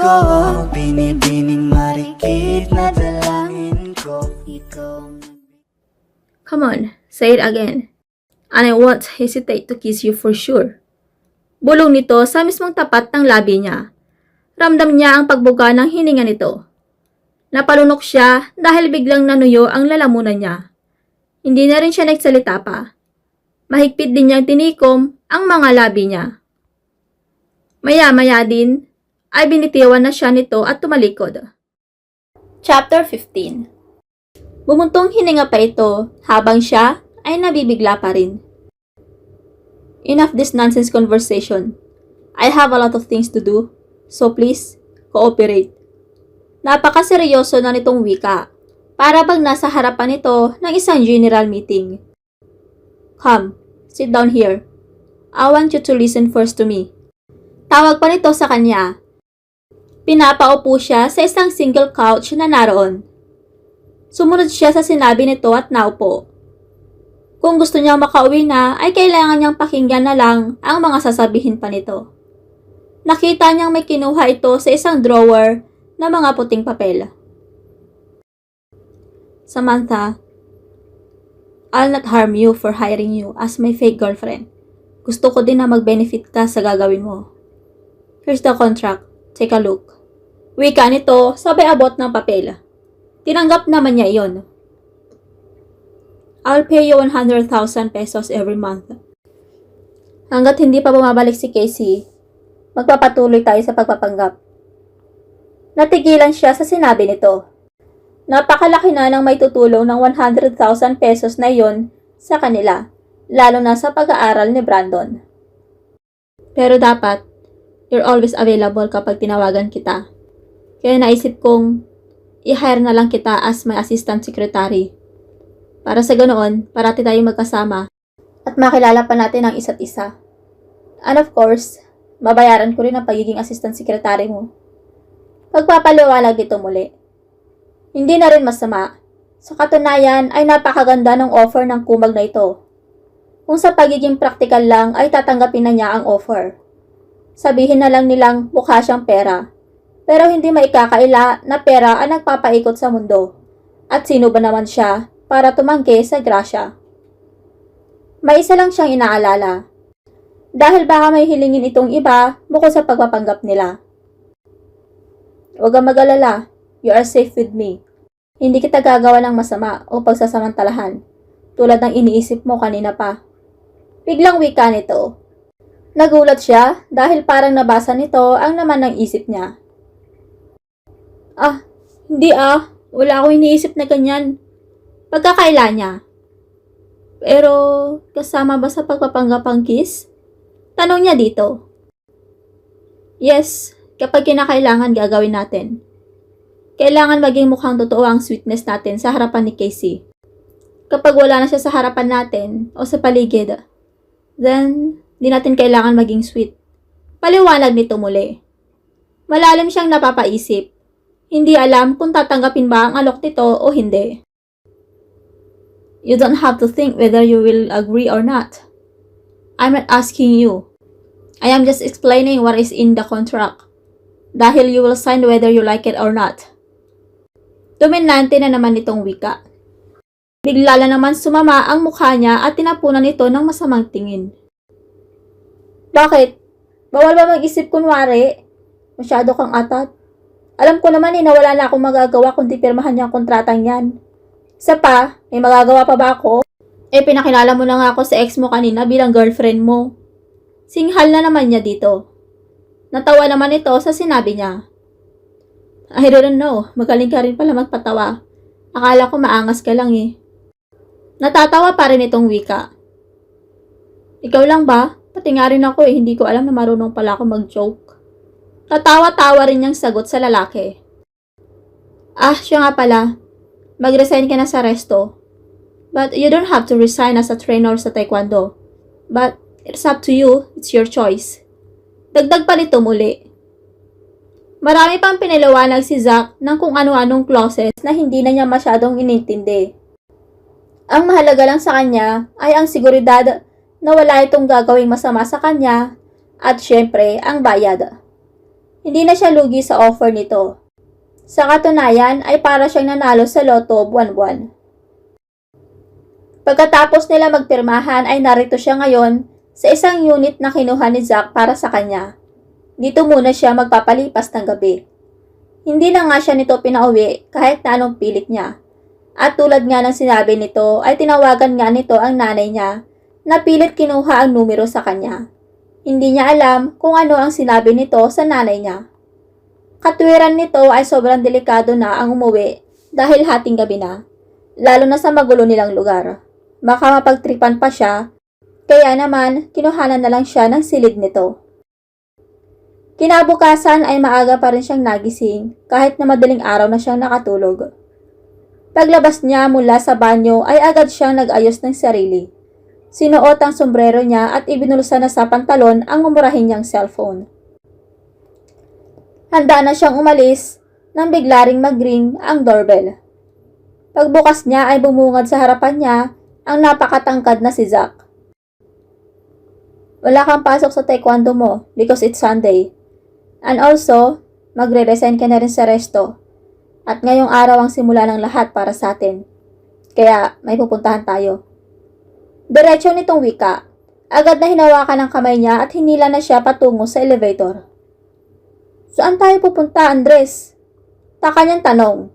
ko, binibining marikit na dalangin ko. Ikaw. Come on, say it again. And I won't hesitate to kiss you for sure. Bulong nito sa mismong tapat ng labi niya. Ramdam niya ang pagbuga ng hininga nito. Napalunok siya dahil biglang nanuyo ang lalamunan niya. Hindi na rin siya nagsalita pa. Mahigpit din niyang tinikom ang mga labi niya. Maya-maya din ay binitiwan na siya nito at tumalikod. Chapter 15. Bumuntong hininga pa ito habang siya ay nabibigla pa rin. Enough this nonsense conversation. I have a lot of things to do, so please, cooperate. Napakaseryoso na nitong wika, para bang nasa harapan nito ng isang general meeting. Come, sit down here. I want you to listen first to me. Tawag pa nito sa kanya. Pinapaupo siya sa isang single couch na naroon. Sumunod siya sa sinabi nito at naupo. Kung gusto niyang makauwi na, ay kailangan niyang pakinggan na lang ang mga sasabihin pa nito. Nakita niyang may kinuha ito sa isang drawer na mga puting papel. Samantha, I'll not harm you for hiring you as my fake girlfriend. Gusto ko din na mag-benefit ka sa gagawin mo. Here's the contract. Take a look. Wika nito sabay abot ng papel. Tinanggap naman niya iyon. I'll pay you 100,000 pesos every month. Hanggat hindi pa bumabalik si Casey, magpapatuloy tayo sa pagpapanggap. Natigilan siya sa sinabi nito. Napakalaki na ng may tutulong ng 100,000 pesos na iyon sa kanila, lalo na sa pag-aaral ni Brandon. Pero dapat, you're always available kapag tinawagan kita. Kaya naisip kong i-hire na lang kita as my assistant secretary. Para sa ganoon, parati tayong magkasama at makilala pa natin ang isa't isa. And of course, mabayaran ko rin ang pagiging assistant secretary mo. Pagpapaliwalag dito muli. Hindi na rin masama. Sa katunayan ay napakaganda ng offer ng kumag na ito. Kung sa pagiging praktikal lang ay tatanggapin na niya ang offer. Sabihin na lang nilang mukha siyang pera. Pero hindi maikakaila na pera ang nagpapaikot sa mundo. At sino ba naman siya para tumanggi sa grasya? May isa lang siyang inaalala. Dahil baka may hilingin itong iba bukod sa pagpapanggap nila. Huwag kang mag-alala. You are safe with me. Hindi kita gagawa ng masama o pagsasamantalahan. Tulad ng iniisip mo kanina pa. Biglang wika nito. Nagulat siya dahil parang nabasa nito ang naman ng isip niya. Hindi wala akong iniisip na ganyan. Pagkakaila niya. Pero, kasama ba sa pagpapanggap ang kiss? Tanong niya dito. Yes, kapag kinakailangan gagawin natin. Kailangan maging mukhang totoo ang sweetness natin sa harapan ni Casey. Kapag wala na siya sa harapan natin o sa paligid, then, di natin kailangan maging sweet. Paliwanag nito muli. Malalim siyang napapaisip. Hindi alam kung tatanggapin ba ang alok nito o hindi. You don't have to think whether you will agree or not. I'm not asking you. I am just explaining what is in the contract. Dahil you will sign whether you like it or not. Dominante na naman itong wika. Bigla na naman sumama ang mukha niya at tinapunan ito ng masamang tingin. Bakit? Bawal ba mag-isip kunwari? Masyado kang atat. Alam ko naman na wala na akong magagawa kundi pirmahan niyang kontratang yan. Isa pa, may magagawa pa ba ako? Pinakilala mo na nga ako sa ex mo kanina bilang girlfriend mo. Singhal na naman niya dito. Natawa naman ito sa sinabi niya. I don't know, magaling ka rin pala magpatawa. Akala ko maangas ka lang eh. Natatawa pa rin itong wika. Ikaw lang ba? Pati nga rin ako hindi ko alam na marunong pala ako mag-joke. Tatawa-tawa rin niyang sagot sa lalaki. Siya nga pala. Mag-resign ka na sa resto. But you don't have to resign as a trainer sa taekwondo. But it's up to you. It's your choice. Dagdag pa nito muli. Marami pang pinaliwanag si Zack ng kung ano-anong clauses na hindi na niya masyadong inintindi. Ang mahalaga lang sa kanya ay ang seguridad na wala itong gagawing masama sa kanya at syempre ang bayad. hindi na siya lugi sa offer nito. Sa katunayan ay para siyang nanalo sa loto buwan-buwan. Pagkatapos nila magpirmahan ay narito siya ngayon sa isang unit na kinuha ni Zack para sa kanya. Dito muna siya magpapalipas ng gabi. Hindi na nga siya nito pinauwi kahit na anong pilit niya. At tulad nga ng sinabi nito ay tinawagan nga nito ang nanay niya na pilit kinuha ang numero sa kanya. Hindi niya alam kung ano ang sinabi nito sa nanay niya. Katwiran nito ay sobrang delikado na ang umuwi dahil hating gabi na, lalo na sa magulo nilang lugar. Baka mapagtripan pa siya, kaya naman kinuhanan na lang siya ng silid nito. Kinabukasan ay maaga pa rin siyang nagising kahit na madaling araw na siyang nakatulog. Paglabas niya mula sa banyo ay agad siyang nag-ayos ng sarili. Sinuot ang sombrero niya at ibinulsa na sa pantalon ang mumurahin niyang cellphone. Handa na siyang umalis nang bigla ring mag-ring ang doorbell. Pagbukas niya ay bumungad sa harapan niya ang napakatangkad na si Zack. Wala kang pasok sa taekwondo mo because it's Sunday. And also, magre-resign ka na rin sa resto. At ngayong araw ang simula ng lahat para sa atin. Kaya may pupuntahan tayo. Diretso nitong wika. Agad na hinawakan ang kamay niya at hinila na siya patungo sa elevator. Saan tayo pupunta, Andres? Taka niyang tanong.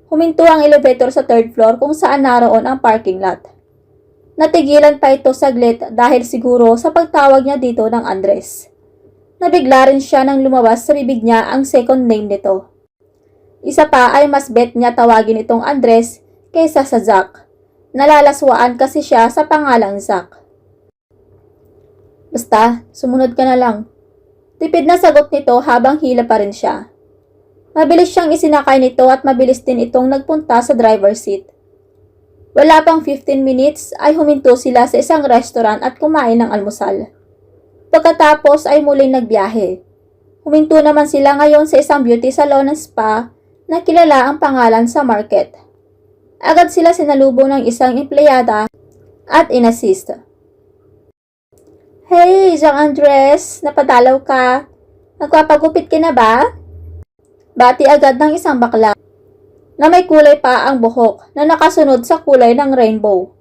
Huminto ang elevator sa 3rd floor kung saan naroon ang parking lot. Natigilan pa ito saglit dahil siguro sa pagtawag niya dito ng Andres. Nabigla rin siya nang lumabas sa bibig niya ang second name nito. Isa pa ay mas bet niya tawagin itong Andres kaysa sa Zack. Nalalaswaan kasi siya sa pangalang Zack. Basta, sumunod ka na lang. Tipid na sagot nito habang hila pa rin siya. Mabilis siyang isinakay nito at mabilis din itong nagpunta sa driver's seat. Wala pang 15 minutes ay huminto sila sa isang restaurant at kumain ng almusal. Pagkatapos ay muling nagbiyahe. Huminto naman sila ngayon sa isang beauty salon ng spa na kilala ang pangalan sa market. Agad sila sinalubong ng isang empleyada at inassist. Hey, Jean Andres, napadalaw ka. Nagpapagupit ka na ba? Bati agad ng isang bakla na may kulay pa ang buhok na nakasunod sa kulay ng rainbow.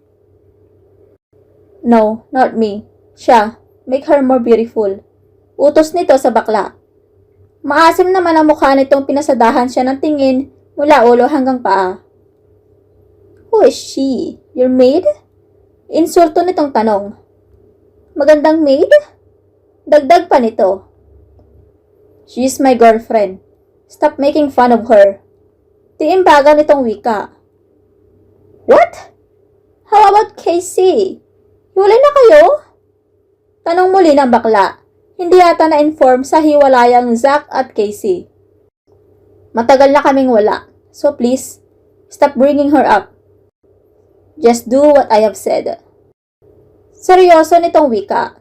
No, not me. Siya, make her more beautiful. Utos nito sa bakla. Maasim naman ang mukha nitong pinasadahan siya ng tingin mula ulo hanggang paa. Who is she? Your maid? Insulto nitong tanong. Magandang maid? Dagdag pa nito. She is my girlfriend. Stop making fun of her. Tiimbagan nitong wika. What? How about Casey? Hiwalay na kayo? Tanong muli ng bakla. Hindi yata na-inform sa hiwalayang Zack at Casey. Matagal na kaming wala. So please, stop bringing her up. Just do what I have said. Seryoso nitong wika.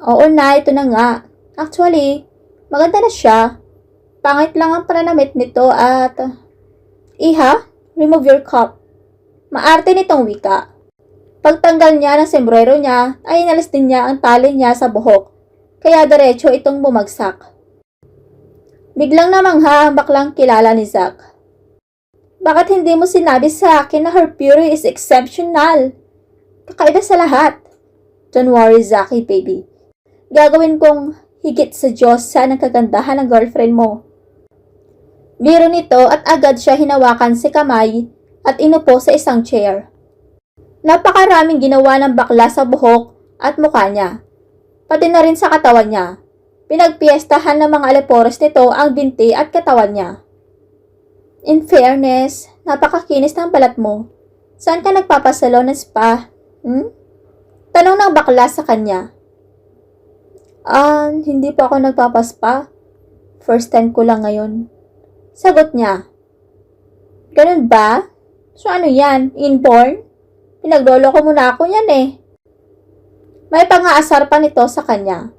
Oo na, ito na nga. Actually, maganda na siya. Pangit lang ang pananamit nito at... Iha, remove your cup. Maarte nitong wika. Pagtanggal niya ng sombrero niya, ay inalis din niya ang tali niya sa buhok. Kaya diretso itong bumagsak. Biglang namangha ang baklang kilala ni Zack. Bakit hindi mo sinabi sa akin na her beauty is exceptional? Kakaiba sa lahat. Don't worry, Zachy, baby. Gagawin kong higit sa Diyos sa ng kagandahan ng girlfriend mo. Biro nito at agad siya hinawakan si kamay at inupo sa isang chair. Napakaraming ginawa ng bakla sa buhok at mukha niya. Pati na rin sa katawan niya. Pinagpiestahan ng mga alipores nito ang binti at katawan niya. In fairness, napakakinis ng balat mo. Saan ka nagpapasalo ng spa? Tanong ng bakla sa kanya. Hindi pa ako nagpapaspa. First time ko lang ngayon. Sagot niya. Ganun ba? So ano yan? Inborn? Pinaglolo ko muna ako yan eh. May pang-aasar pa nito sa kanya.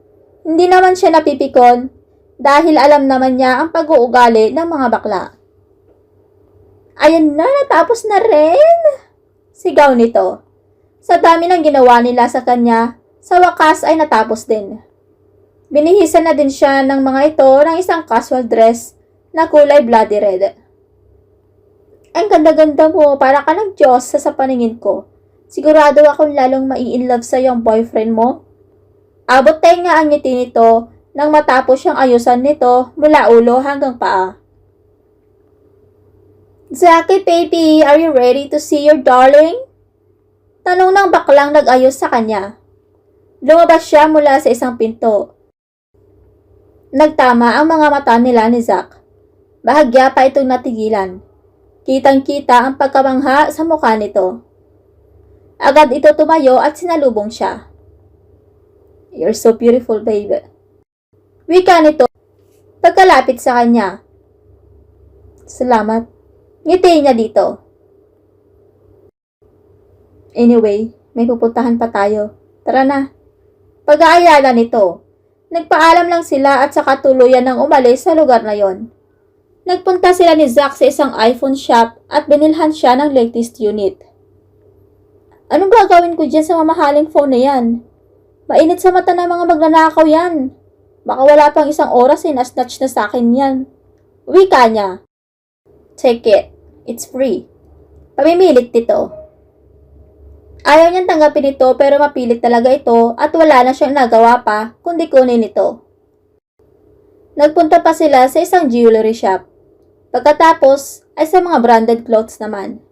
Hindi naman siya napipikon dahil alam naman niya ang pag-uugali ng mga bakla. Ayan na, natapos na rin! Sigaw nito. Sa dami ng ginawa nila sa kanya, sa wakas ay natapos din. Binihisan na din siya ng mga ito ng isang casual dress na kulay bloody red. Ang ganda-ganda mo, para ka ng Diyos sa paningin ko. Sigurado akong lalong mai-inlove sa yung boyfriend mo. Abot tayo nga ang ngiti nito nang matapos siyang ayusan nito mula ulo hanggang paa. Zaki baby, are you ready to see your darling? Tanong ng baklang nag-ayos sa kanya. Lumabas siya mula sa isang pinto. Nagtama ang mga mata nila ni Zack. Bahagya pa itong natigilan. Kitang-kita ang pagkamangha sa mukha nito. Agad ito tumayo at sinalubong siya. You're so beautiful, babe. Wika nito pagkalapit sa kanya. Salamat. Ngiti niya dito. Anyway, may pupuntahan pa tayo. Tara na. Pag-aalala nito. Nagpaalam lang sila at saka tuluyan ng umalis sa lugar na yon. Nagpunta sila ni Zack sa isang iPhone shop at binilhan siya ng latest unit. Anong gagawin ko dyan sa mamahaling phone na yan? Mainit sa mata ng mga magnanakaw yan. Baka wala pang isang oras na-snatch na sa akin yan. Wika niya. Take it. It's free. Pamimilit nito. Ayaw niyang tanggapin ito pero mapilit talaga ito at wala na siyang nagawa pa kundi kunin ito. Nagpunta pa sila sa isang jewelry shop. Pagkatapos ay sa mga branded clothes naman.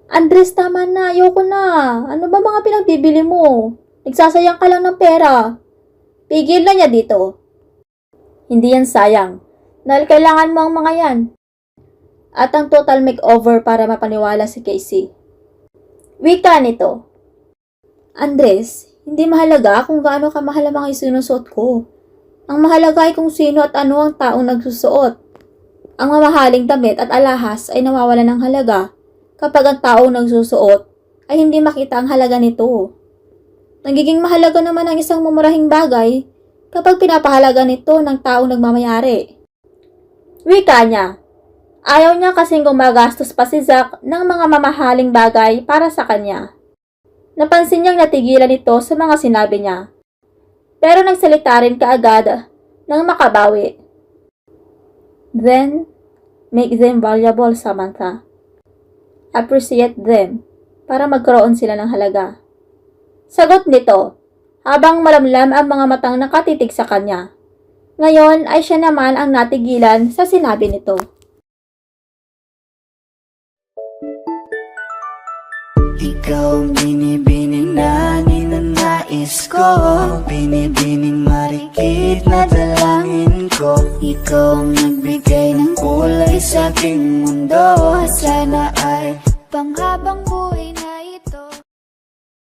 Andres, tama na. Ayoko na. Ano ba mga pinagbibili mo? Nagsasayang ka lang ng pera. Pigil na niya dito. Hindi yan sayang. Dahil kailangan mo ang mga yan. At ang total makeover para mapaniwala si Casey. Wika nito. Andres, hindi mahalaga kung gaano kamahal ang mga isinusuot ko. Ang mahalaga ay kung sino at ano ang taong nagsusuot. Ang mamahaling damit at alahas ay nawawalan ng halaga kapag ang taong nagsusuot ay hindi makita ang halaga nito. Nagiging mahalaga naman ang isang mumurahing bagay kapag pinapahalaga nito ng taong nagmamayari. Wika niya. Ayaw niya kasing gumagastos pa si Zack ng mga mamahaling bagay para sa kanya. Napansin niyang natigilan ito sa mga sinabi niya. Pero nagsalita rin kaagad nang makabawi. Then, make them valuable, Samantha. Appreciate them para magkaroon sila ng halaga. Sagot nito habang malamlam ang mga matang nakatitig sa kanya. Ngayon ay siya naman ang natigilan sa sinabi nito. Ikaw ang binibining na ninanais ko, binibining marikit na dalangin ko. Ikaw ang nagbigay ng kulay sa aking mundo. Sana ay panghabang buhay.